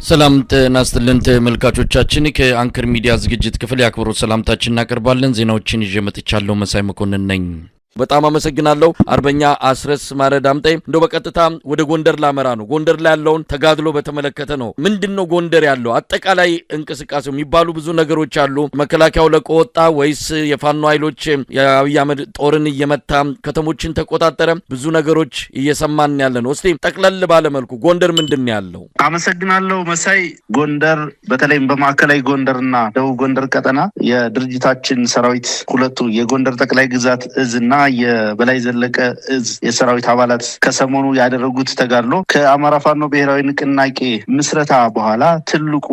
ሰላም ጤና ይስጥልን ተመልካቾቻችን ከአንከር ሚዲያ ዝግጅት ክፍል ያክብሩ ሰላምታችንን እናቀርባለን። ዜናዎችን ይዤ መጥቻለሁ። መሳይ መኮንን ነኝ። በጣም አመሰግናለሁ አርበኛ አስረስ ማረዳምጤ። እንደው በቀጥታ ወደ ጎንደር ላመራ ነው። ጎንደር ላይ ያለውን ተጋድሎ በተመለከተ ነው። ምንድነው ጎንደር ያለው አጠቃላይ እንቅስቃሴው? የሚባሉ ብዙ ነገሮች አሉ። መከላከያው ለቆወጣ ወይስ የፋኖ ኃይሎች የአብይ አህመድ ጦርን እየመታ ከተሞችን ተቆጣጠረ? ብዙ ነገሮች እየሰማን ያለ ነው። እስቲ ጠቅለል ባለ መልኩ ጎንደር ምንድነው ያለው? አመሰግናለሁ መሳይ። ጎንደር በተለይም በማዕከላዊ ጎንደርና ደቡብ ጎንደር ቀጠና የድርጅታችን ሰራዊት ሁለቱ የጎንደር ጠቅላይ ግዛት እዝና የበላይ ዘለቀ እዝ የሰራዊት አባላት ከሰሞኑ ያደረጉት ተጋድሎ ከአማራ ፋኖ ብሔራዊ ንቅናቄ ምስረታ በኋላ ትልቁ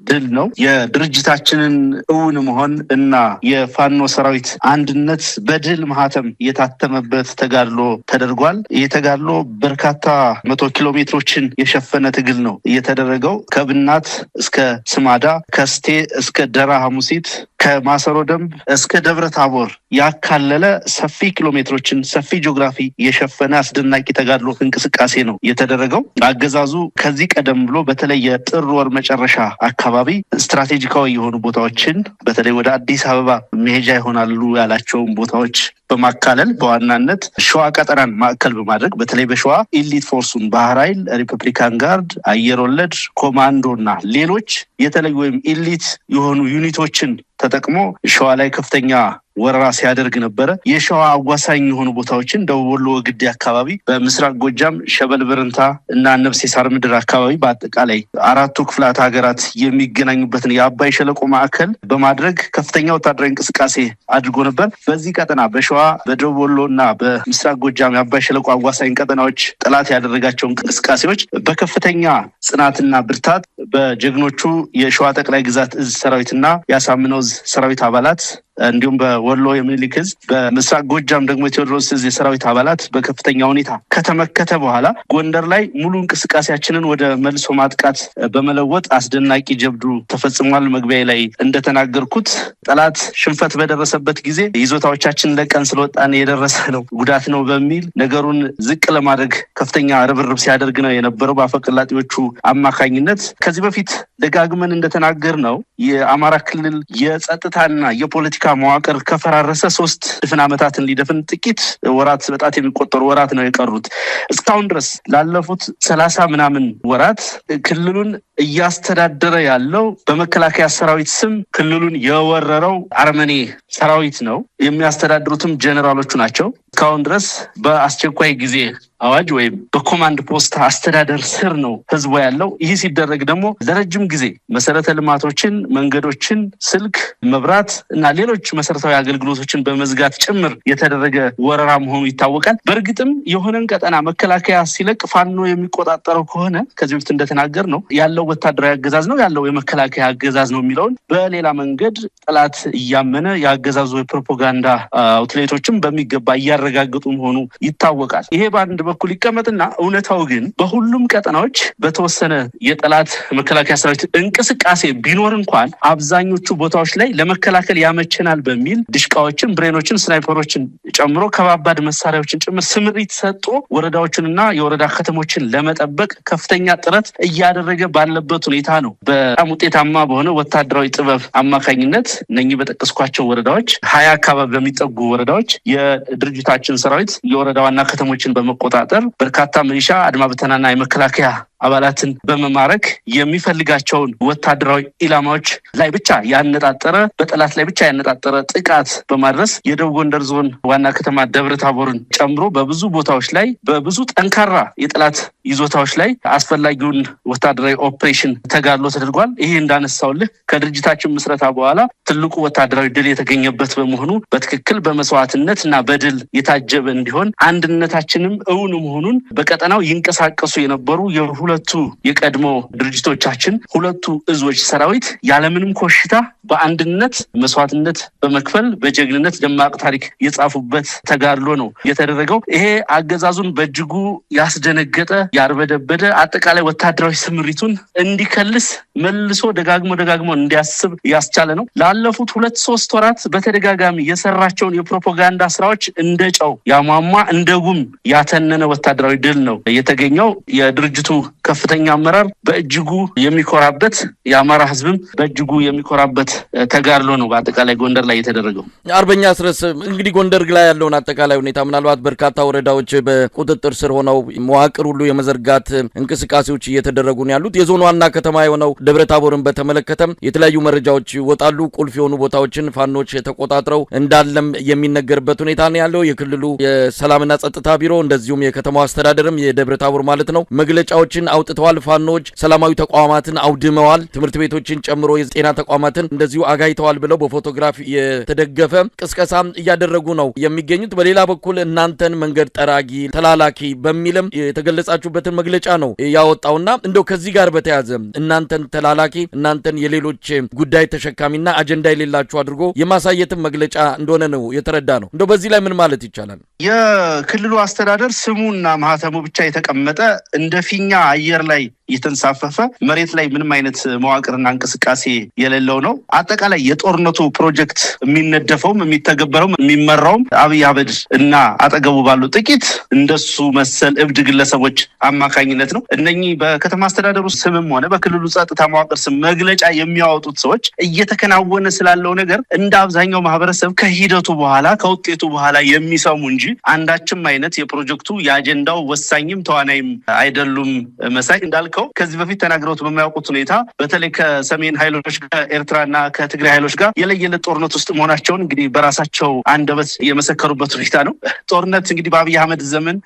ድል ነው። የድርጅታችንን እውን መሆን እና የፋኖ ሰራዊት አንድነት በድል ማህተም የታተመበት ተጋድሎ ተደርጓል። ይህ ተጋድሎ በርካታ 100 ኪሎ ሜትሮችን የሸፈነ ትግል ነው እየተደረገው። ከብናት እስከ ስማዳ፣ ከስቴ እስከ ደራ ሐሙሲት፣ ከማሰሮ ደንብ እስከ ደብረ ታቦር ያካለለ ሰፊ ኪሎ ሜትሮችን ሰፊ ጂኦግራፊ የሸፈነ አስደናቂ ተጋድሎ እንቅስቃሴ ነው የተደረገው። አገዛዙ ከዚህ ቀደም ብሎ በተለይ የጥር ወር መጨረሻ አካባቢ ስትራቴጂካዊ የሆኑ ቦታዎችን በተለይ ወደ አዲስ አበባ መሄጃ ይሆናሉ ያላቸውን ቦታዎች በማካለል በዋናነት ሸዋ ቀጠናን ማዕከል በማድረግ በተለይ በሸዋ ኢሊት ፎርሱን ባህር ኃይል፣ ሪፐብሊካን ጋርድ፣ አየር ወለድ ኮማንዶና ሌሎች የተለዩ ወይም ኢሊት የሆኑ ዩኒቶችን ተጠቅሞ ሸዋ ላይ ከፍተኛ ወረራ ሲያደርግ ነበረ። የሸዋ አዋሳኝ የሆኑ ቦታዎችን ደቡብ ወሎ ወግዴ አካባቢ፣ በምስራቅ ጎጃም ሸበል ብርንታ እና ነብሴ ሳር ምድር አካባቢ በአጠቃላይ አራቱ ክፍላት ሀገራት የሚገናኙበትን የአባይ ሸለቆ ማዕከል በማድረግ ከፍተኛ ወታደራዊ እንቅስቃሴ አድርጎ ነበር። በዚህ ቀጠና በሸዋ በደቡብ ወሎ እና በምስራቅ ጎጃም የአባይ ሸለቆ አዋሳኝ ቀጠናዎች ጠላት ያደረጋቸው እንቅስቃሴዎች በከፍተኛ ጽናትና ብርታት በጀግኖቹ የሸዋ ጠቅላይ ግዛት እዝ ሰራዊትና ያሳምነው ሰራዊት አባላት እንዲሁም በወሎ የሚኒሊክ እዝ በምስራቅ ጎጃም ደግሞ የቴዎድሮስ እዝ የሰራዊት አባላት በከፍተኛ ሁኔታ ከተመከተ በኋላ ጎንደር ላይ ሙሉ እንቅስቃሴያችንን ወደ መልሶ ማጥቃት በመለወጥ አስደናቂ ጀብዱ ተፈጽሟል። መግቢያ ላይ እንደተናገርኩት ጠላት ሽንፈት በደረሰበት ጊዜ ይዞታዎቻችን ለቀን ስለወጣን የደረሰ ነው ጉዳት ነው በሚል ነገሩን ዝቅ ለማድረግ ከፍተኛ ርብርብ ሲያደርግ ነው የነበረው በአፈቀላጤዎቹ አማካኝነት። ከዚህ በፊት ደጋግመን እንደተናገር ነው የአማራ ክልል የጸጥታና የፖለቲካ መዋቅር ከፈራረሰ 3 ድፍን ዓመታትን ሊደፍን ጥቂት ወራት በጣት የሚቆጠሩ ወራት ነው የቀሩት። እስካሁን ድረስ ላለፉት 30 ምናምን ወራት ክልሉን እያስተዳደረ ያለው በመከላከያ ሰራዊት ስም ክልሉን የወረረው አርመኔ ሰራዊት ነው። የሚያስተዳድሩትም ጀነራሎቹ ናቸው። እስካሁን ድረስ በአስቸኳይ ጊዜ አዋጅ ወይም በኮማንድ ፖስት አስተዳደር ስር ነው ህዝቡ ያለው። ይህ ሲደረግ ደግሞ ለረጅም ጊዜ መሰረተ ልማቶችን፣ መንገዶችን፣ ስልክ፣ መብራት እና ሌሎች መሰረታዊ አገልግሎቶችን በመዝጋት ጭምር የተደረገ ወረራ መሆኑ ይታወቃል። በእርግጥም የሆነን ቀጠና መከላከያ ሲለቅ ፋኖ የሚቆጣጠረው ከሆነ ከዚህ በፊት እንደተናገር ነው ያለው ወታደራዊ አገዛዝ ነው ያለው የመከላከያ አገዛዝ ነው የሚለውን በሌላ መንገድ ጠላት እያመነ የአገዛዙ የፕሮፓጋንዳ አውትሌቶችም በሚገባ እያረጋገጡ መሆኑ ይታወቃል። ይሄ በአንድ በኩል ይቀመጥና እውነታው ግን በሁሉም ቀጠናዎች በተወሰነ የጠላት መከላከያ ሰራዊት እንቅስቃሴ ቢኖር እንኳን አብዛኞቹ ቦታዎች ላይ ለመከላከል ያመቸናል በሚል ድሽቃዎችን፣ ብሬኖችን፣ ስናይፐሮችን ጨምሮ ከባባድ መሳሪያዎችን ጭምር ስምሪት ሰጥቶ ወረዳዎችንና የወረዳ ከተሞችን ለመጠበቅ ከፍተኛ ጥረት እያደረገ ባለበት ሁኔታ ነው። በጣም ውጤታማ በሆነ ወታደራዊ ጥበብ አማካኝነት እነኚህ በጠቀስኳቸው ወረዳዎች 20 አካባቢ በሚጠጉ ወረዳዎች የድርጅታችን ሰራዊት የወረዳ ዋና ከተሞችን በመቆጣጠር በርካታ ሚሊሻ፣ አድማ ብተናና የመከላከያ አባላትን በመማረክ የሚፈልጋቸውን ወታደራዊ ኢላማዎች ላይ ብቻ ያነጣጠረ በጠላት ላይ ብቻ ያነጣጠረ ጥቃት በማድረስ የደቡብ ጎንደር ዞን ዋና ከተማ ደብረ ታቦርን ጨምሮ በብዙ ቦታዎች ላይ በብዙ ጠንካራ የጠላት ይዞታዎች ላይ አስፈላጊውን ወታደራዊ ኦፕሬሽን ተጋድሎ ተደርጓል። ይሄ እንዳነሳውልህ ከድርጅታችን ምስረታ በኋላ ትልቁ ወታደራዊ ድል የተገኘበት በመሆኑ በትክክል በመስዋዕትነት እና በድል የታጀበ እንዲሆን አንድነታችንም እውን መሆኑን በቀጠናው ይንቀሳቀሱ የነበሩ የሁለቱ የቀድሞ ድርጅቶቻችን ሁለቱ እዞች ሰራዊት ያለምንም ኮሽታ በአንድነት መስዋዕትነት በመክፈል በጀግንነት ደማቅ ታሪክ የጻፉበት ተጋድሎ ነው የተደረገው። ይሄ አገዛዙን በእጅጉ ያስደነገጠ ያርበደበደ አጠቃላይ ወታደራዊ ስምሪቱን እንዲከልስ መልሶ ደጋግሞ እንዲያስብ ያስቻለ ነው። ላለፉት 2-3 ወራት በተደጋጋሚ የሰራቸውን የፕሮፓጋንዳ ስራዎች እንደ ጨው ያሟሟ እንደ ጉም ያተነነ ወታደራዊ ድል ነው የተገኘው። የድርጅቱ ከፍተኛ አመራር በእጅጉ የሚኮራበት የአማራ ህዝብም በእጅጉ የሚኮራበት ተጋድሎ ነው በአጠቃላይ ጎንደር ላይ የተደረገው። አርበኛ አስረስ እንግዲህ ጎንደር ላይ ያለውን አጠቃላይ ሁኔታ ምናልባት በርካታ ወረዳዎች በቁጥጥር ስር ሆነው መዋቅር ሁሉ የመዘርጋት እንቅስቃሴዎች እየተደረጉ ነው ያሉት። የዞኑ ዋና ከተማ የሆነው ደብረታቦርን በተመለከተም የተለያዩ መረጃዎች ይወጣሉ። ቁልፍ የሆኑ ቦታዎችን ፋኖች ተቆጣጥረው እንዳለም የሚነገርበት ሁኔታ ነው ያለው። የክልሉ የሰላምና ጸጥታ ቢሮ እንደዚሁም የከተማው አስተዳደርም የደብረታቦር ማለት ነው መግለጫዎችን አውጥተዋል። ፋኖች ሰላማዊ ተቋማትን አውድመዋል፣ ትምህርት ቤቶችን ጨምሮ የጤና ተቋማትን እንደዚሁ አጋይተዋል ብለው በፎቶግራፍ የተደገፈ ቅስቀሳም እያደረጉ ነው የሚገኙት። በሌላ በኩል እናንተን መንገድ ጠራጊ ተላላኪ በሚልም የተገለጻችሁበትን መግለጫ ነው ያወጣውና እንደው ከዚህ ጋር በተያያዘ እናንተን ተላላኪ እናንተን የሌሎች ጉዳይ ተሸካሚና አጀንዳ የሌላችሁ አድርጎ የማሳየትም መግለጫ እንደሆነ ነው የተረዳ ነው። እንደው በዚህ ላይ ምን ማለት ይቻላል? የክልሉ አስተዳደር ስሙና ማህተሙ ብቻ የተቀመጠ እንደ ፊኛ አየር ላይ የተንሳፈፈ መሬት ላይ ምንም አይነት መዋቅርና እንቅስቃሴ የሌለው ነው። አጠቃላይ የጦርነቱ ፕሮጀክት የሚነደፈውም የሚተገበረውም የሚመራውም አብይ አህመድ እና አጠገቡ ባሉ ጥቂት እንደሱ መሰል እብድ ግለሰቦች አማካኝነት ነው። እነኚህ በከተማ አስተዳደሩ ስምም ሆነ በክልሉ ጸጥታ መዋቅር ስም መግለጫ የሚያወጡት ሰዎች እየተከናወነ ስላለው ነገር እንደ አብዛኛው ማህበረሰብ ከሂደቱ በኋላ ከውጤቱ በኋላ የሚሰሙ እንጂ አንዳችም አይነት የፕሮጀክቱ የአጀንዳው ወሳኝም ተዋናይም አይደሉም። መሳይ እንዳልከው ከዚህ በፊት ተናግረውት በማያውቁት ሁኔታ በተለይ ከሰሜን ኃይሎች ከኤርትራና ከትግራይ ኃይሎች ጋር የለየለት ጦርነት ውስጥ መሆናቸውን እንግዲህ በራሳቸው አንደበት የመሰከሩበት ሁኔታ ነው። ጦርነት እንግዲህ በአብይ አህመድ ዘመን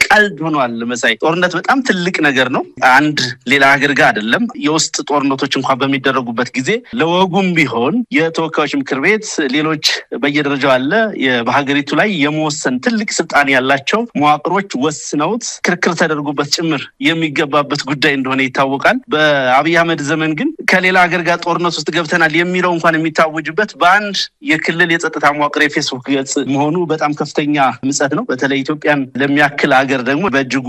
ቀልድ ሆኗል። መሳይ ጦርነት በጣም ትልቅ ነገር ነው። አንድ ሌላ ሀገር ጋር አይደለም። የውስጥ ጦርነቶች እንኳን በሚደረጉበት ጊዜ ለወጉም ቢሆን የተወካዮች ምክር ቤት ሌሎች በየደረጃው አለ በሀገሪቱ ላይ የመወሰን ትልቅ ስልጣን ያላቸው መዋቅሮች ወስነውት ክርክር ተደርጎበት ጭምር የሚገባበት ጉዳይ እንደሆነ ይታወቃል። በአብይ አህመድ ዘመን ግን ከሌላ ሀገር ጋር ጦርነት ውስጥ ገብተናል የሚለው እንኳን የሚታወጅበት በአንድ የክልል የጸጥታ መዋቅር የፌስቡክ ገጽ መሆኑ በጣም ከፍተኛ ምጸት ነው። በተለይ ኢትዮጵያን ለሚያክል ሀገር ደግሞ በእጅጉ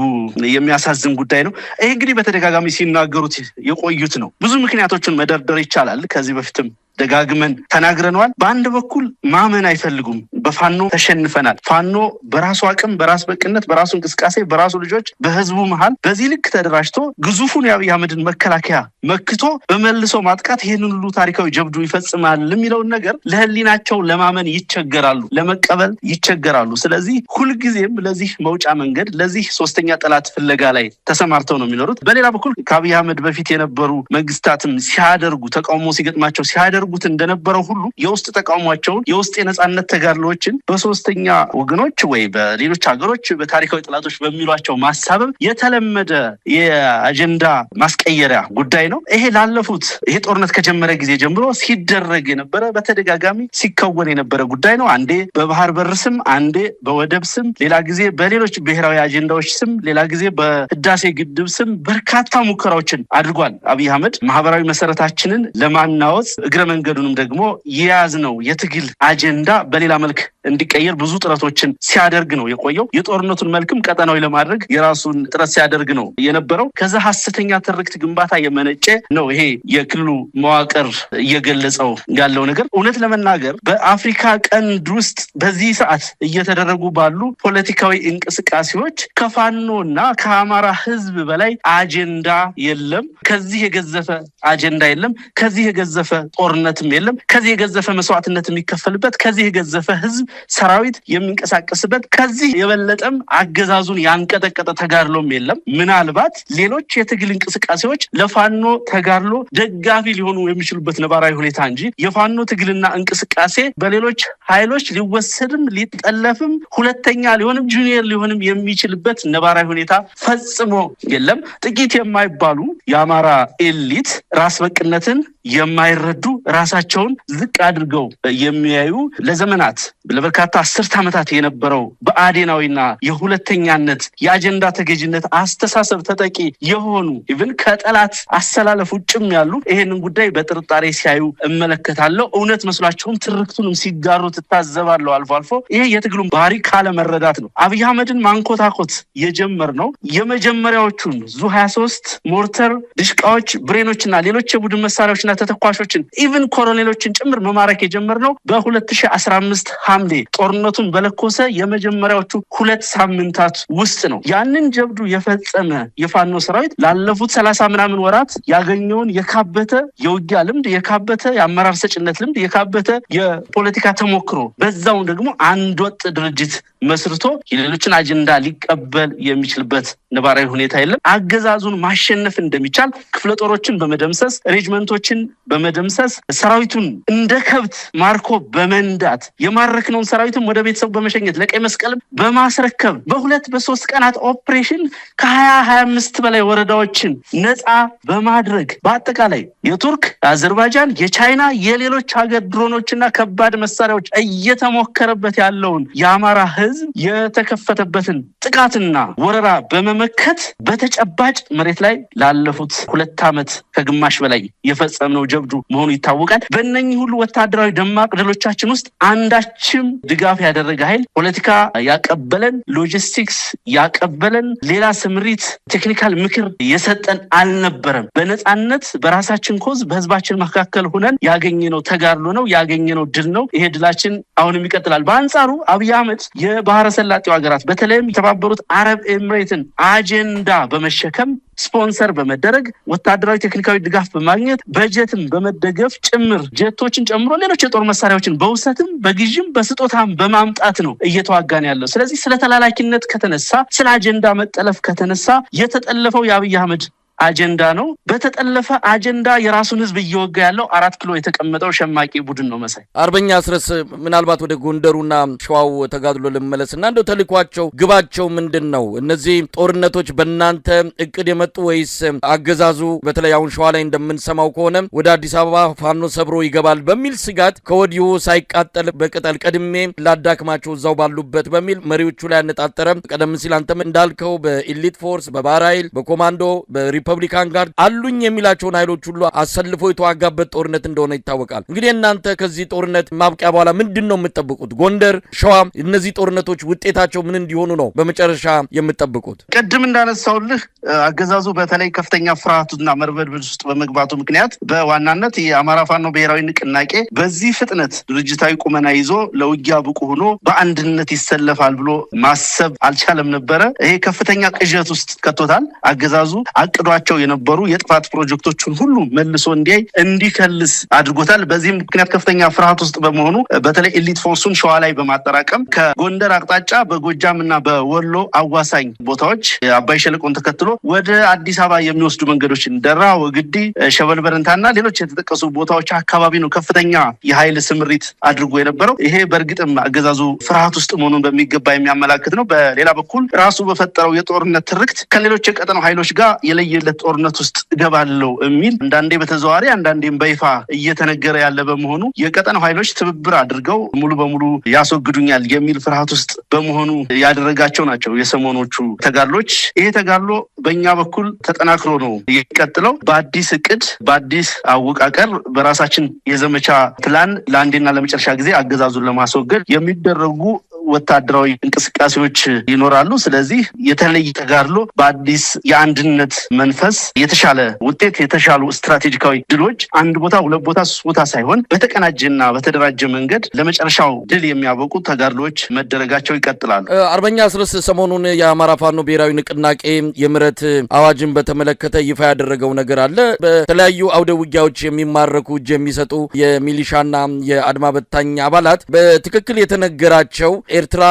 የሚያሳዝን ጉዳይ ነው። ይሄ እንግዲህ በተደጋጋሚ ሲናገሩት የቆዩት ነው። ብዙ ምክንያቶችን መደርደር ይቻላል። ከዚህ በፊትም ደጋግመን ተናግረነዋል። በአንድ በኩል ማመን አይፈልጉም። በፋኖ ተሸንፈናል። ፋኖ በራሱ አቅም፣ በራስ በቅነት፣ በራሱ እንቅስቃሴ፣ በራሱ ልጆች በህዝቡ መሃል በዚህ ልክ ተደራጅቶ ግዙፉን የአብይ አህመድን መከላከያ መክቶ በመልሶ ማጥቃት ይህንን ሁሉ ታሪካዊ ጀብዱ ይፈጽማል የሚለውን ነገር ለህሊናቸው ለማመን ይቸገራሉ፣ ለመቀበል ይቸገራሉ። ስለዚህ ሁልጊዜም ለዚህ መውጫ መንገድ ለዚህ ሶስተኛ ጠላት ፍለጋ ላይ ተሰማርተው ነው የሚኖሩት። በሌላ በኩል ከአብይ አህመድ በፊት የነበሩ መንግስታትም ሲያደርጉ ተቃውሞ ሲገጥማቸው ሲያደርጉት እንደነበረው ሁሉ የውስጥ ተቃውሟቸውን የውስጥ የነጻነት ተጋድሎችን በሶስተኛ ወገኖች ወይ በሌሎች ሀገሮች በታሪካዊ ጠላቶች በሚሏቸው ማሳበብ የተለመደ የአጀንዳ ማስቀየሪያ ጉዳይ ነው። ይሄ ላለፉት ይሄ ጦርነት ከጀመረ ጊዜ ጀምሮ ሲደረግ የነበረ በተደጋጋሚ ሲከወን የነበረ ጉዳይ ነው። አንዴ በባህር በር ስም፣ አንዴ በወደብ ስም፣ ሌላ ጊዜ በሌሎች ብሔራዊ አጀንዳዎች ስም፣ ሌላ ጊዜ በህዳሴ ግድብ ስም በርካታ ሙከራዎችን አድርጓል አብይ አህመድ። ማህበራዊ መሰረታችንን ለማናወጽ እግረ መንገዱንም ደግሞ የያዝነው የትግል አጀንዳ በሌላ መልክ እንዲቀየር ብዙ ጥረቶችን ሲያደርግ ነው የቆየው። የጦርነቱን መልክም ቀጠናዊ ለማድረግ የራሱን ጥረት ሲያደርግ ነው የነበረው። ከዛ ሐሰተኛ ትርክት ግንባታ የመነጨ ነው ይሄ የክልሉ መዋቅር እየገለጸው ያለው ነገር። እውነት ለመናገር በአፍሪካ ቀንድ ውስጥ በዚህ ሰዓት እየተደረጉ ባሉ ፖለቲካዊ እንቅስቃሴዎች ከፋኖና ከአማራ ህዝብ በላይ አጀንዳ የለም። ከዚህ የገዘፈ አጀንዳ የለም። ከዚህ የገዘፈ ጦርነትም የለም። ከዚህ የገዘፈ መስዋዕትነት የሚከፈልበት፣ ከዚህ የገዘፈ ህዝብ ሰራዊት የሚንቀሳቀስበት፣ ከዚህ የበለጠም አገዛዙን ያንቀጠቀጠ ተጋድሎም የለም። ምናልባት ሌሎች የትግል እንቅስቃሴዎች ለፋኖ ተጋድሎ ደጋፊ ሊሆኑ የሚችሉበት ነባራዊ ሁኔታ እንጂ የፋኖ ትግልና እንቅስቃሴ በሌሎች ኃይሎች ሊወሰድም ሊጠለፍም ሁለተኛ ሊሆንም ጁኒየር ሊሆንም የሚችልበት ነባራዊ ሁኔታ ፈጽሞ የለም። ጥቂት የማይባሉ የአማራ ኤሊት ራስ በቅነትን የማይረዱ ራሳቸውን ዝቅ አድርገው የሚያዩ ለዘመናት ለበርካታ አስርት ዓመታት የነበረው በአዴናዊና የሁለተኛነት የአጀንዳ ተገዥነት አስተሳሰብ ተጠቂ የሆኑ ኢቭን ከጠላት አሰላለፍ ውጭም ያሉ ይሄንን ጉዳይ በጥርጣሬ ሲያዩ እመለከታለሁ። እውነት መስሏቸውም ትርክቱንም ሲጋሩ ትታዘባለሁ አልፎ አልፎ። ይሄ የትግሉን ባህሪ ካለመረዳት ነው። አብይ አህመድን ማንኮታኮት የጀመርነው የመጀመሪያዎቹን ዙ-23 ሞርተር ድሽቃዎች፣ ብሬኖችና ሌሎች የቡድን መሳሪያዎችና ተተኳሾችን ኢቭን ኮሎኔሎችን ጭምር መማረክ የጀመርነው በ2015 ሐምሌ ጦርነቱን በለኮሰ የመጀመሪያዎቹ 2 ሳምንታት ውስጥ ነው። ያንን ጀብዱ የፈጸመ የፋኖ ሰራዊት ላለፉት 30 ምናምን ወራት ያገኘውን የካበተ የውጊያ ልምድ፣ የካበተ የአመራር ሰጭነት ልምድ፣ የካበተ የፖለቲካ ተሞክሮ በዛው ደግሞ አንድ ወጥ ድርጅት መስርቶ የሌሎችን አጀንዳ ሊቀበል የሚችልበት ነባራዊ ሁኔታ የለም። አገዛዙን ማሸነፍ እንደሚቻል ክፍለ ጦሮችን በመደምሰስ ሬጅመንቶችን በመደምሰስ ሰራዊቱን እንደ ከብት ማርኮ በመንዳት የማረክነውን ሰራዊትም ወደ ቤተሰቡ በመሸኘት ለቀይ መስቀል በማስረከብ በ2-3 ቀናት ኦፕሬሽን ከ20-25 በላይ ወረዳዎችን ነፃ በማድረግ በአጠቃላይ የቱርክ፣ የአዘርባይጃን፣ የቻይና የሌሎች ሀገር ድሮኖችና ከባድ መሳሪያዎች እየተሞከረበት ያለውን የአማራ ህዝብ የተከፈተበትን ጥቃትና ወረራ በመመከት በተጨባጭ መሬት ላይ ላለፉት 2 ዓመት ከግማሽ በላይ የፈጸምነው ጀብዱ መሆኑ ይታወቃል። በእነኚህ ሁሉ ወታደራዊ ደማቅ ድሎቻችን ውስጥ አንዳችም ድጋፍ ያደረገ ኃይል ፖለቲካ ያቀበለን፣ ሎጂስቲክስ ያቀበለን፣ ሌላ ስምሪት፣ ቴክኒካል ምክር የሰጠን አልነበረም። በነፃነት በራሳችን ኮዝ በህዝባችን መካከል ሆነን ያገኘነው ተጋድሎ ነው፣ ያገኘነው ድል ነው። ይሄ ድላችን አሁንም ይቀጥላል። በአንጻሩ አብይ አህመድ የባህረ ሰላጤው ሀገራት በተለይም የተባበሩት አረብ ኤምሬትን አጀንዳ በመሸከም ስፖንሰር በመደረግ ወታደራዊ ቴክኒካዊ ድጋፍ በማግኘት በጀትም በመደገፍ ጭምር ጀቶችን ጨምሮ ሌሎች የጦር መሳሪያዎችን በውሰትም በግዥም በስጦታም በማምጣት ነው እየተዋጋን ያለው። ስለዚህ ስለ ተላላኪነት ከተነሳ፣ ስለ አጀንዳ መጠለፍ ከተነሳ የተጠለፈው የአብይ አህመድ አጀንዳ ነው። በተጠለፈ አጀንዳ የራሱን ህዝብ እየወጋ ያለው 4 ኪሎ የተቀመጠው ሸማቂ ቡድን ነው። መሳይ አርበኛ አስረስ ምናልባት ወደ ጎንደሩና ሸዋው ተጋድሎ ልመለስና እንደው ተልኳቸው ግባቸው ምንድነው? እነዚህ ጦርነቶች በእናንተ እቅድ የመጡ ወይስ አገዛዙ በተለይ አሁን ሸዋ ላይ እንደምንሰማው ከሆነ ወደ አዲስ አበባ ፋኖ ሰብሮ ይገባል በሚል ስጋት ከወዲሁ ሳይቃጠል በቅጠል ቀድሜ ላዳክማቸው እዛው ባሉበት በሚል መሪዎቹ ላይ ያነጣጠረ ቀደም ሲል አንተም እንዳልከው በኢሊት ፎርስ፣ በባህር ኃይል፣ በኮማንዶ፣ በሪፐብሊካን ጋርድ አሉኝ የሚላቸውን ኃይሎች ሁሉ አሰልፎ የተዋጋበት ጦርነት እንደሆነ ይታወቃል። እንግዲህ እናንተ ከዚህ ጦርነት ማብቂያ በኋላ ምንድን ነው የምትጠብቁት? ጎንደር፣ ሸዋ እነዚህ ጦርነቶች ውጤታቸው ምን እንዲሆኑ ነው በመጨረሻ የምትጠብቁት? ቅድም እንዳነሳውልህ አገዛዙ በተለይ ከፍተኛ ፍርሃቱና መርበድበድ ውስጥ በመግባቱ ምክንያት በዋናነት የአማራ ፋኖ ብሔራዊ ንቅናቄ በዚህ ፍጥነት ድርጅታዊ ቁመና ይዞ ለውጊያ ብቁ ሆኖ በአንድነት ይሰለፋል ብሎ ማሰብ አልቻለም ነበረ። ይሄ ከፍተኛ ቅዠት ውስጥ ከቶታል። አገዛዙ አቅዷቸው የነበሩ የጥፋት ፕሮጀክቶችን ሁሉ መልሶ እንዲያይ እንዲከልስ አድርጎታል። በዚህም ምክንያት ከፍተኛ ፍርሃት ውስጥ በመሆኑ በተለይ ኤሊት ፎርሱን ሸዋ ላይ በማጠራቀም ከጎንደር አቅጣጫ በጎጃም እና በወሎ አዋሳኝ ቦታዎች አባይ ሸለቆን ተከትሎ ወደ አዲስ አበባ የሚወስዱ መንገዶችን ደራ፣ ወግዲ፣ ሸበልበረንታና ሌሎች የተጠቀሱ ቦታዎች አካባቢ ነው ከፍተኛ የኃይል ስምሪት አድርጎ የነበረው። ይሄ በእርግጥም አገዛዙ ፍርሃት ውስጥ መሆኑን በሚገባ የሚያመላክት ነው። በሌላ በኩል ራሱ በፈጠረው የጦርነት ትርክት ከሌሎች የቀጠናው ኃይሎች ጋር የለየለት ጦርነት ውስጥ እገባለሁ የሚል አንዳንዴ በተዘዋዋሪ አንዳንዴም በይፋ እየተነገረ ያለ በመሆኑ የቀጠናው ኃይሎች ትብብር አድርገው ሙሉ በሙሉ ያስወግዱኛል የሚል ፍርሃት ውስጥ በመሆኑ ያደረጋቸው ናቸው የሰሞኖቹ ተጋድሎች። ይሄ ተጋድሎ በእኛ በኩል ተጠናክሮ ነው የሚቀጥለው። በአዲስ እቅድ፣ በአዲስ አወቃቀር፣ በራሳችን የዘመቻ ፕላን ለአንዴና ለመጨረሻ ጊዜ አገዛዙን ለማስወገድ የሚደረጉ ወታደራዊ እንቅስቃሴዎች ይኖራሉ። ስለዚህ የተለየ ተጋድሎ በአዲስ የአንድነት መንፈስ የተሻለ ውጤት፣ የተሻሉ ስትራቴጂካዊ ድሎች አንድ ቦታ፣ 2 ቦታ፣ 3 ቦታ ሳይሆን በተቀናጀና በተደራጀ መንገድ ለመጨረሻው ድል የሚያበቁ ተጋድሎች መደረጋቸው ይቀጥላሉ። አርበኛ አስረስ ሰሞኑን የአማራ ፋኖ ብሔራዊ ንቅናቄ የምህረት አዋጅን በተመለከተ ይፋ ያደረገው ነገር አለ። በተለያዩ አውደ ውጊያዎች የሚማረኩ እጅ የሚሰጡ የሚሊሻና የአድማ በታኝ አባላት በትክክል የተነገራቸው ኤርትራ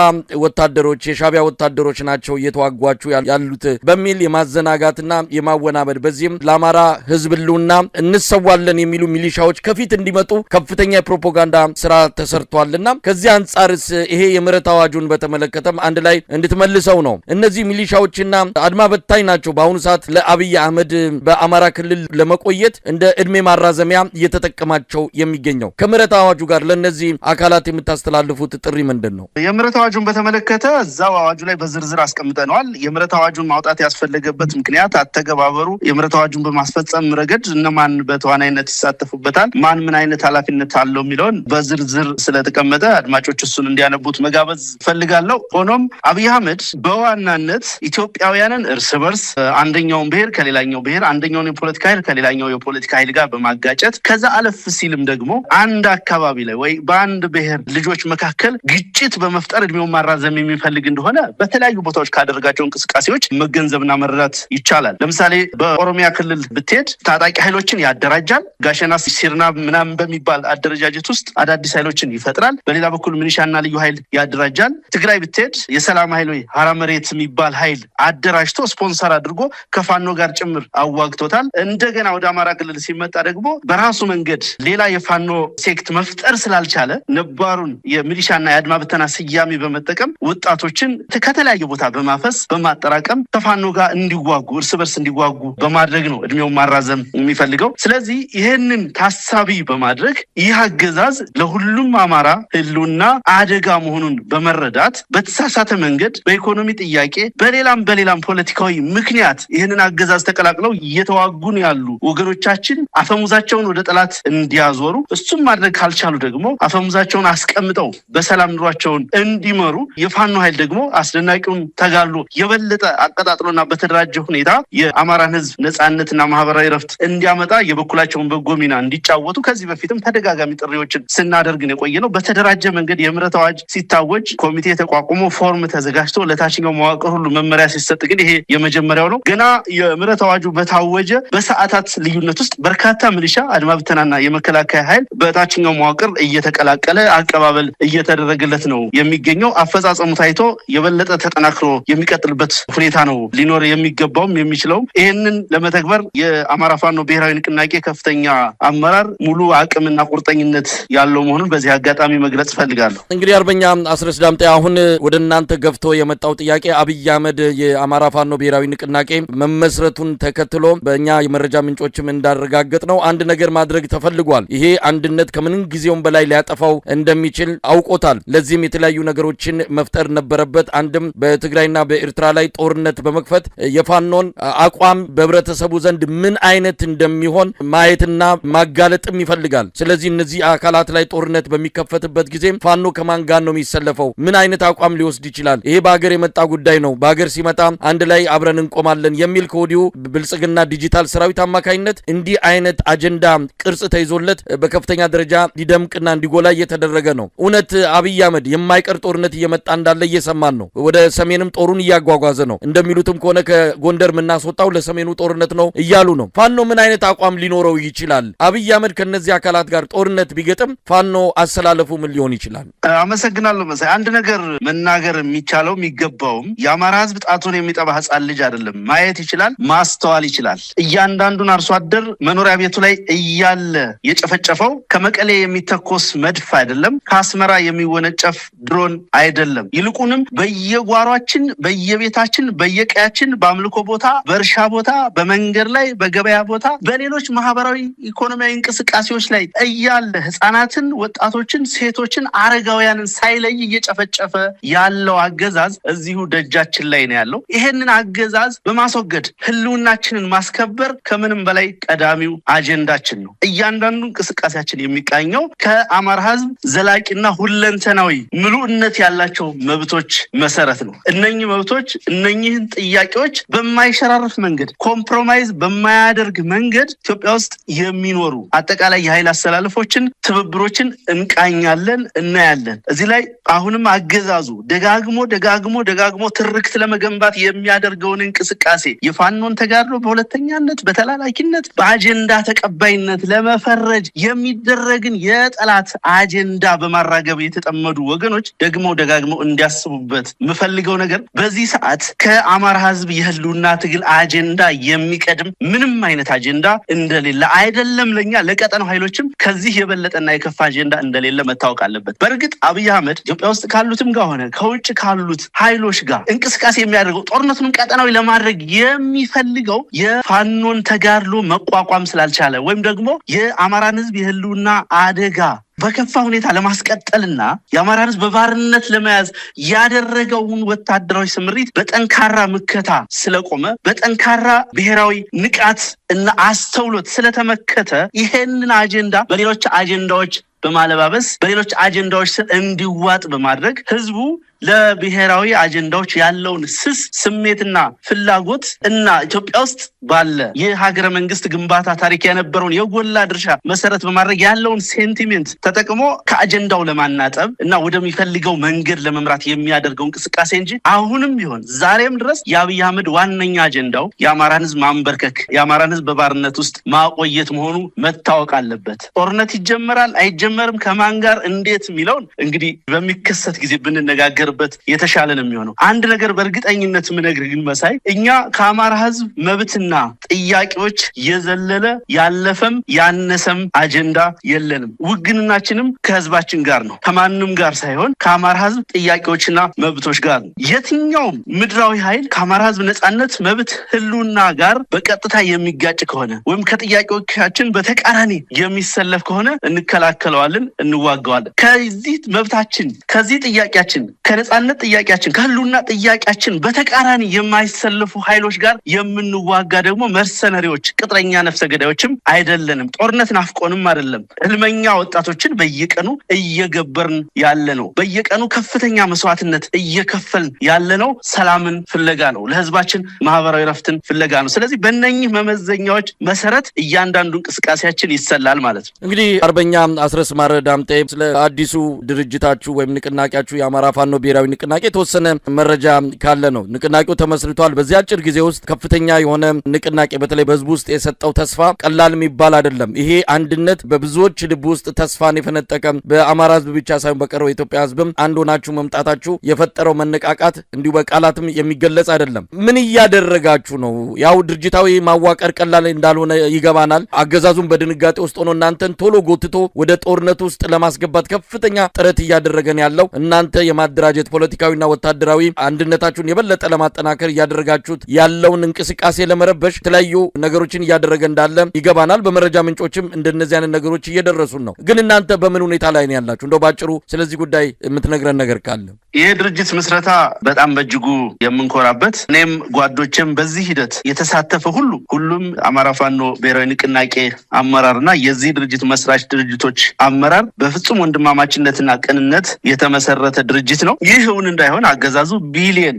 ወታደሮች የሻቢያ ወታደሮች ናቸው እየተዋጓቹ ያሉት በሚል የማዘናጋትና የማወናበድ በዚህም ለአማራ ህዝብ ህልውና እንሰዋለን የሚሉ ሚሊሻዎች ከፊት እንዲመጡ ከፍተኛ የፕሮፓጋንዳ ስራ ተሰርቷልና ከዚህ አንጻርስ ይሄ የምህረት አዋጁን በተመለከተም አንድ ላይ እንድትመልሰው ነው። እነዚህ ሚሊሻዎችና አድማ በታኝ ናቸው በአሁኑ ሰዓት ለአብይ አህመድ በአማራ ክልል ለመቆየት እንደ እድሜ ማራዘሚያ እየተጠቀማቸው የሚገኘው። ከምህረት አዋጁ ጋር ለነዚህ አካላት የምታስተላልፉት ጥሪ ምንድነው? የምህረት አዋጁን በተመለከተ እዛው አዋጁ ላይ በዝርዝር አስቀምጠናል። የምህረት አዋጁን ማውጣት ያስፈለገበት ምክንያት አተገባበሩ የምህረት አዋጁን በማስፈጸም ረገድ እነማን በተዋናይነት ይሳተፉበታል፣ ማን ምን አይነት ኃላፊነት አለው የሚለውን በዝርዝር ስለተቀመጠ አድማጮች እሱን እንዲያነቡት መጋበዝ ፈልጋለሁ። ሆኖም አብይ አህመድ በዋናነት ኢትዮጵያውያንን እርስ በርስ አንደኛውን ብሔር ከሌላኛው ብሔር አንደኛውን የፖለቲካ ኃይል ከሌላኛው የፖለቲካ ኃይል ጋር በማጋጨት ከዛ አለፍ ሲልም ደግሞ አንድ አካባቢ ላይ ወይ በአንድ ብሔር ልጆች መካከል ግጭት በመፍጠር እድሜውን ማራዘም የሚፈልግ እንደሆነ በተለያዩ ቦታዎች ካደረጋቸው እንቅስቃሴዎች መገንዘብና መረዳት ይቻላል። ለምሳሌ በኦሮሚያ ክልል ብትሄድ ታጣቂ ኃይሎችን ያደራጃል። ጋሸና ሲርና ምናምን በሚባል አደረጃጀት ውስጥ አዳዲስ ኃይሎችን ይፈጥራል። በሌላ በኩል ሚሊሻና ልዩ ኃይል ያደራጃል። ትግራይ ብትሄድ የሰላም ኃይል ወይ ሀራ መሬት የሚባል ኃይል አደራጅቶ ስፖንሰር አድርጎ ከፋኖ ጋር ጭምር አዋግቶታል። እንደገና ወደ አማራ ክልል ሲመጣ ደግሞ በራሱ መንገድ ሌላ የፋኖ ሴክት መፍጠር ስላልቻለ ነባሩን የሚሊሻና የአድማ ብተና ስያሜ በመጠቀም ወጣቶችን ከተለያየ ቦታ በማፈስ በማጠራቀም ከፋኖ ጋር እንዲዋጉ እርስ በርስ እንዲዋጉ በማድረግ ነው እድሜውን ማራዘም የሚፈልገው። ስለዚህ ይህንን ታሳቢ በማድረግ ይህ አገዛዝ ለሁሉም አማራ ህልውና አደጋ መሆኑን በመረዳት በተሳሳተ መንገድ በኢኮኖሚ ጥያቄ በሌላም ፖለቲካዊ ምክንያት ይህንን አገዛዝ ተቀላቅለው እየተዋጉን ያሉ ወገኖቻችን አፈሙዛቸውን ወደ ጠላት እንዲያዞሩ እሱም ማድረግ ካልቻሉ ደግሞ አፈሙዛቸውን አስቀምጠው በሰላም ኑሯቸውን እንዲመሩ የፋኖ ኃይል ደግሞ አስደናቂውን ተጋድሎ የበለጠ አቀጣጥሎና በተደራጀ ሁኔታ የአማራን ህዝብ ነጻነትና ማህበራዊ ረፍት እንዲያመጣ የበኩላቸውን በጎ ሚና እንዲጫወቱ ከዚህ በፊትም ተደጋጋሚ ጥሪዎችን ስናደርግ ነው የቆየ ነው። በተደራጀ መንገድ የምህረት አዋጅ ሲታወጅ ኮሚቴ ተቋቁሞ ፎርም ተዘጋጅቶ ለታችኛው መዋቅር ሁሉ መመሪያ ሲሰጥ ግን ይሄ የመጀመሪያው ነው። ገና የምህረት አዋጁ በታወጀ በሰዓታት ልዩነት ውስጥ በርካታ ሚሊሻ አድማ ብተናና የመከላከያ ኃይል በታችኛው መዋቅር እየተቀላቀለ አቀባበል እየተደረገለት ነው የሚገኘው። አፈጻጸሙ ታይቶ የበለጠ ተጠናክሮ የሚቀጥልበት ሁኔታ ነው ሊኖር የሚገባውም የሚችለው። ይህንን ለመተግበር የአማራ ፋኖ ብሔራዊ ንቅናቄ ከፍተኛ አመራር ሙሉ አቅምና ቁርጠኝነት ያለው መሆኑን በዚህ አጋጣሚ መግለጽ ፈልጋለሁ። እንግዲህ አርበኛ አስረስ ዳምጤ አሁን ወደ እናንተ ገፍቶ የመጣው ጥያቄ አብይ አህመድ የአማራ ፋኖ ብሔራዊ ንቅናቄ መመስረቱን ተከትሎ በእኛ የመረጃ ምንጮችም እንዳረጋገጥ ነው አንድ ነገር ማድረግ ተፈልጓል። ይሄ አንድነት ከምንም ጊዜውም በላይ ሊያጠፋው እንደሚችል አውቆታል። ለዚህም የተለያዩ ነገሮችን መፍጠር ነበረበት። አንድም በትግራይና በኤርትራ ላይ ጦርነት በመክፈት የፋኖን አቋም በህብረተሰቡ ዘንድ ምን አይነት እንደሚሆን ማየትና ማጋለጥም ይፈልጋል። ስለዚህ እነዚህ አካላት ላይ ጦርነት በሚከፈትበት ጊዜ ፋኖ ከማን ጋር ነው የሚሰለፈው? ምን አይነት አቋም ሊወስድ ይችላል? ይሄ በሀገር የመጣ ጉዳይ ነው። በሀገር ሲመጣ አንድ ላይ አብረን እንቆማለን የሚል ከወዲሁ ብልጽግና ዲጂታል ሰራዊት አማካኝነት እንዲህ አይነት አጀንዳ ቅርጽ ተይዞለት በከፍተኛ ደረጃ ሊደምቅና እንዲጎላ እየተደረገ ነው። እውነት አብይ አህመድ የማይቀር ጦርነት እየመጣ እንዳለ እየሰማን ነው። ወደ ሰሜንም ጦሩን እያጓጓዘ ነው። እንደሚሉትም ከሆነ ከጎንደር የምናስወጣው ለሰሜኑ ጦርነት ነው እያሉ ነው። ፋኖ ምን አይነት አቋም ሊኖረው ይችላል? አብይ አህመድ ከነዚህ አካላት ጋር ጦርነት ቢገጥም ፋኖ አሰላለፉ ምን ሊሆን ይችላል? አመሰግናለሁ መሳይ። አንድ ነገር መናገር የሚቻለው የሚገባውም የአማራ ህዝብ ጣቱን የሚጠባ ህጻን ልጅ አይደለም። ማየት ይችላል፣ ማስተዋል ይችላል። እያንዳንዱን አርሶ አደር መኖሪያ ቤቱ ላይ እያለ የጨፈጨፈው ከመቀሌ የሚተኮስ መድፍ አይደለም፣ ከአስመራ የሚወነጨፍ ድሮን አይደለም። ይልቁንም በየጓሯችን፣ በየቤታችን፣ በየቀያችን፣ በአምልኮ ቦታ፣ በእርሻ ቦታ፣ በመንገድ ላይ፣ በገበያ ቦታ፣ በሌሎች ማህበራዊ ኢኮኖሚያዊ እንቅስቃሴዎች ላይ እያለ ህጻናትን፣ ወጣቶችን፣ ሴቶችን፣ አረጋውያንን ሳይለይ እየጨፈጨፈ ያለው አገዛዝ እዚሁ ደጃችን ላይ ነው ያለው። ይሄንን አገዛዝ በማስወገድ ህልውናችንን ማስከበር ከምንም በላይ ቀዳሚው አጀንዳችን ነው። እያንዳንዱ እንቅስቃሴያችን የሚቃኘው ከአማራ ህዝብ ዘላቂና ሁለንተናዊ ምሉዕነት ያላቸው መብቶች መሰረት ነው። እነኚህ መብቶች እነኚህን ጥያቄዎች በማይሸራርፍ መንገድ ኮምፕሮማይዝ በማያደርግ መንገድ ኢትዮጵያ ውስጥ የሚኖሩ አጠቃላይ የኃይል አስተላለፎችን፣ ትብብሮችን እንቃኛለን፣ እናያለን። እዚህ ላይ አሁንም አገዛዙ ደጋግሞ ትርክት ለመገንባት የሚያደርገውን እንቅስቃሴ የፋኖን ተጋድሎ በሁለተኛነት በተላላኪነት በአጀንዳ ተቀባይነት ለመፈረጅ የሚደረግን የጠላት አጀንዳ በማራገብ የተጠመዱ ወገኖች ደግሞ ደጋግመው እንዲያስቡበት የምፈልገው ነገር በዚህ ሰዓት ከአማራ ህዝብ የህልውና ትግል አጀንዳ የሚቀድም ምንም አይነት አጀንዳ እንደሌለ አይደለም ለኛ ለቀጠናው ኃይሎችም ከዚህ የበለጠና የከፋ አጀንዳ እንደሌለ መታወቅ አለበት። በእርግጥ አብይ አህመድ ኢትዮጵያ ውስጥ ካሉትም ጋር ሆነ ከውጭ ካሉት ኃይሎች ጋር እንቅስቃሴ የሚያደርገው ጦርነቱን ቀጠናዊ ለማድረግ የሚፈልገው የፋኖን ተጋድሎ መቋቋም ስላልቻለ ወይም ደግሞ የአማራን ህዝብ የህልውና አደጋ በከፋ ሁኔታ ለማስቀጠልና የአማራ ህዝብ በባርነት ለመያዝ ያደረገውን ወታደራዊ ስምሪት በጠንካራ ምከታ ስለቆመ በጠንካራ ብሔራዊ ንቃት እና አስተውሎት ስለተመከተ ይሄንን አጀንዳ በሌሎች አጀንዳዎች በማለባበስ በሌሎች አጀንዳዎች ስር እንዲዋጥ በማድረግ ህዝቡ ለብሔራዊ አጀንዳዎች ያለውን ስስ ስሜትና ፍላጎት እና ኢትዮጵያ ውስጥ ባለ የሀገረ መንግስት ግንባታ ታሪክ የነበረውን የጎላ ድርሻ መሰረት በማድረግ ያለውን ሴንቲሜንት ተጠቅሞ ከአጀንዳው ለማናጠብ እና ወደሚፈልገው መንገድ ለመምራት የሚያደርገው እንቅስቃሴ እንጂ አሁንም ቢሆን ዛሬም ድረስ የአብይ አህመድ ዋነኛ አጀንዳው የአማራን ህዝብ ማንበርከክ የአማራን ህዝብ በባርነት ውስጥ ማቆየት መሆኑ መታወቅ አለበት። ጦርነት ይጀመራል አይጀመርም ከማን ጋር እንዴት የሚለውን እንግዲህ በሚከሰት ጊዜ ብንነጋገር የተሻለ ነው የሚሆነው። አንድ ነገር በእርግጠኝነት ምነግር ግን መሳይ እኛ ከአማራ ህዝብ መብትና ጥያቄዎች የዘለለ ያለፈም ያነሰም አጀንዳ የለንም። ውግንናችንም ከህዝባችን ጋር ነው፣ ከማንም ጋር ሳይሆን ከአማራ ህዝብ ጥያቄዎችና መብቶች ጋር ነው። የትኛውም ምድራዊ ኃይል ከአማራ ህዝብ ነጻነት መብት ህልውና ጋር በቀጥታ የሚጋጭ ከሆነ ወይም ከጥያቄዎቻችን በተቃራኒ የሚሰለፍ ከሆነ እንከላከለዋለን፣ እንዋጋዋለን። ከዚህ መብታችን ከዚህ ጥያቄያችን ከነጻነት ጥያቄያችን ከህልውና ጥያቄያችን በተቃራኒ የማይሰለፉ ኃይሎች ጋር የምንዋጋ ደግሞ መርሰነሪዎች ቅጥረኛ ነፍሰ ገዳዮችም አይደለንም። ጦርነት ናፍቆንም አይደለም። ህልመኛ ወጣቶችን በየቀኑ እየገበርን ያለ ነው። በየቀኑ ከፍተኛ መስዋዕትነት እየከፈልን ያለ ነው። ሰላምን ፍለጋ ነው። ለህዝባችን ማህበራዊ ረፍትን ፍለጋ ነው። ስለዚህ በእነኚህ መመዘኛዎች መሰረት እያንዳንዱ እንቅስቃሴያችን ይሰላል ማለት ነው። እንግዲህ አርበኛ አስረስ ማረ ዳምጤ ስለ አዲሱ ድርጅታችሁ ወይም ንቅናቄያችሁ የአማራ ፋኖ ብሔራዊ ንቅናቄ የተወሰነ መረጃ ካለ ነው። ንቅናቄው ተመስርቷል። በዚህ አጭር ጊዜ ውስጥ ከፍተኛ የሆነ ንቅናቄ በተለይ በህዝቡ ውስጥ የሰጠው ተስፋ ቀላል የሚባል አይደለም። ይሄ አንድነት በብዙዎች ልብ ውስጥ ተስፋን የፈነጠቀ በአማራ ህዝብ ብቻ ሳይሆን በቀረው የኢትዮጵያ ህዝብም አንድ ሆናችሁ መምጣታችሁ የፈጠረው መነቃቃት እንዲሁ በቃላትም የሚገለጽ አይደለም። ምን እያደረጋችሁ ነው? ያው ድርጅታዊ ማዋቀር ቀላል እንዳልሆነ ይገባናል። አገዛዙን በድንጋጤ ውስጥ ሆኖ እናንተን ቶሎ ጎትቶ ወደ ጦርነት ውስጥ ለማስገባት ከፍተኛ ጥረት እያደረገን ያለው እናንተ የማደራጀት ፖለቲካዊና ወታደራዊ አንድነታችሁን የበለጠ ለማጠናከር እያደረጋችሁት ያለውን እንቅስቃሴ ለመረበሽ የተለያዩ ነገሮችን እያደረገ እንዳለ ይገባናል። በመረጃ ምንጮችም እንደነዚህ አይነት ነገሮች እየደረሱን ነው። ግን እናንተ በምን ሁኔታ ላይ ነው ያላችሁ? እንደው ባጭሩ ስለዚህ ጉዳይ የምትነግረን ነገር ካለ። ይሄ ድርጅት ምስረታ በጣም በእጅጉ የምንኮራበት እኔም ጓዶችም በዚህ ሂደት የተሳተፈ ሁሉም አማራ ፋኖ ብሔራዊ ንቅናቄ አመራርና የዚህ ድርጅት መስራች ድርጅቶች አመራር በፍጹም ወንድማማችነትና ቅንነት የተመሰረተ ድርጅት ነው። ይህ እውን እንዳይሆን አገዛዙ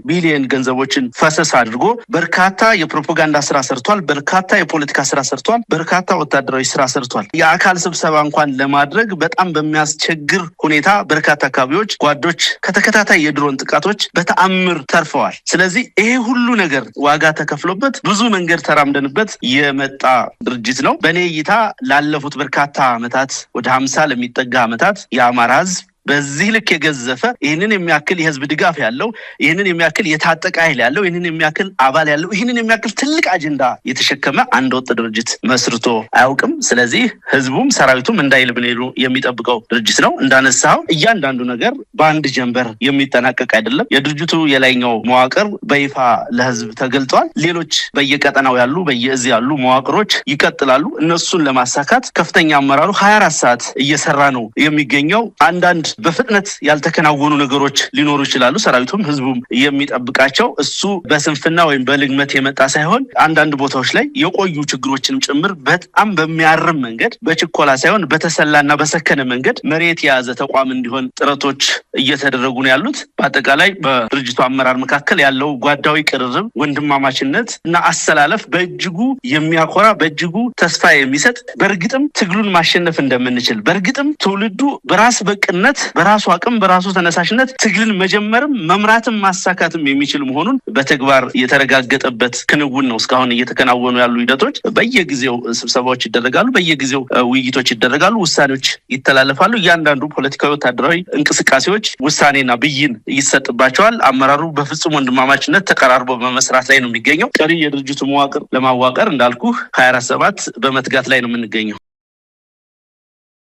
ቢሊየን ገንዘቦችን ፈሰስ አድርጎ በርካታ የፕሮፓጋንዳ ስራ ሰርቷል። በርካታ የፖለቲካ ስራ ሰርቷል። በርካታ ወታደራዊ ስራ ሰርቷል። የአካል ስብሰባ እንኳን ለማድረግ በጣም በሚያስቸግር ሁኔታ በርካታ አካባቢዎች ጓዶች ከተከታታይ የድሮን ጥቃቶች በተአምር ተርፈዋል። ስለዚህ ይሄ ሁሉ ነገር ዋጋ ተከፍሎበት ብዙ መንገድ ተራምደንበት የመጣ ድርጅት ነው። በእኔ እይታ ላለፉት በርካታ ዓመታት ወደ 50 ለሚጠጋ ዓመታት የአማራ ህዝብ በዚህ ልክ የገዘፈ ይህንን የሚያክል የህዝብ ድጋፍ ያለው ይህንን የሚያክል የታጠቀ ኃይል ያለው ይህንን የሚያክል አባል ያለው ይህንን የሚያክል ትልቅ አጀንዳ የተሸከመ አንድ ወጥ ድርጅት መስርቶ አያውቅም። ስለዚህ ህዝቡም ሰራዊቱም እንዳይልብኔሉ የሚጠብቀው ድርጅት ነው። እንዳነሳው እያንዳንዱ ነገር በአንድ ጀንበር የሚጠናቀቅ አይደለም። የድርጅቱ የላይኛው መዋቅር በይፋ ለህዝብ ተገልጧል። ሌሎች በየቀጠናው ያሉ በየእዝ ያሉ መዋቅሮች ይቀጥላሉ። እነሱን ለማሳካት ከፍተኛ አመራሩ 24 ሰዓት እየሰራ ነው የሚገኘው። አንዳንድ በፍጥነት ያልተከናወኑ ነገሮች ሊኖሩ ይችላሉ። ሰራዊቱም ህዝቡም የሚጠብቃቸው እሱ በስንፍና ወይም በልግመት የመጣ ሳይሆን አንዳንድ ቦታዎች ላይ የቆዩ ችግሮችንም ጭምር በጣም በሚያርም መንገድ በችኮላ ሳይሆን በተሰላና በሰከነ መንገድ መሬት የያዘ ተቋም እንዲሆን ጥረቶች እየተደረጉ ነው ያሉት። በአጠቃላይ በድርጅቱ አመራር መካከል ያለው ጓዳዊ ቅርርብ፣ ወንድማማችነት እና አሰላለፍ በእጅጉ የሚያኮራ በእጅጉ ተስፋ የሚሰጥ በእርግጥም ትግሉን ማሸነፍ እንደምንችል በእርግጥም ትውልዱ በራስ በቅነት በራሱ አቅም በራሱ ተነሳሽነት ትግልን መጀመርም መምራትም ማሳካትም የሚችል መሆኑን በተግባር የተረጋገጠበት ክንውን ነው። እስካሁን እየተከናወኑ ያሉ ሂደቶች በየጊዜው ስብሰባዎች ይደረጋሉ፣ በየጊዜው ውይይቶች ይደረጋሉ፣ ውሳኔዎች ይተላለፋሉ። እያንዳንዱ ፖለቲካዊ ወታደራዊ እንቅስቃሴዎች ውሳኔና ብይን ይሰጥባቸዋል። አመራሩ በፍጹም ወንድማማችነት ተቀራርቦ በመስራት ላይ ነው የሚገኘው። ቀሪ የድርጅቱ መዋቅር ለማዋቀር እንዳልኩ 24/7 በመትጋት ላይ ነው የምንገኘው።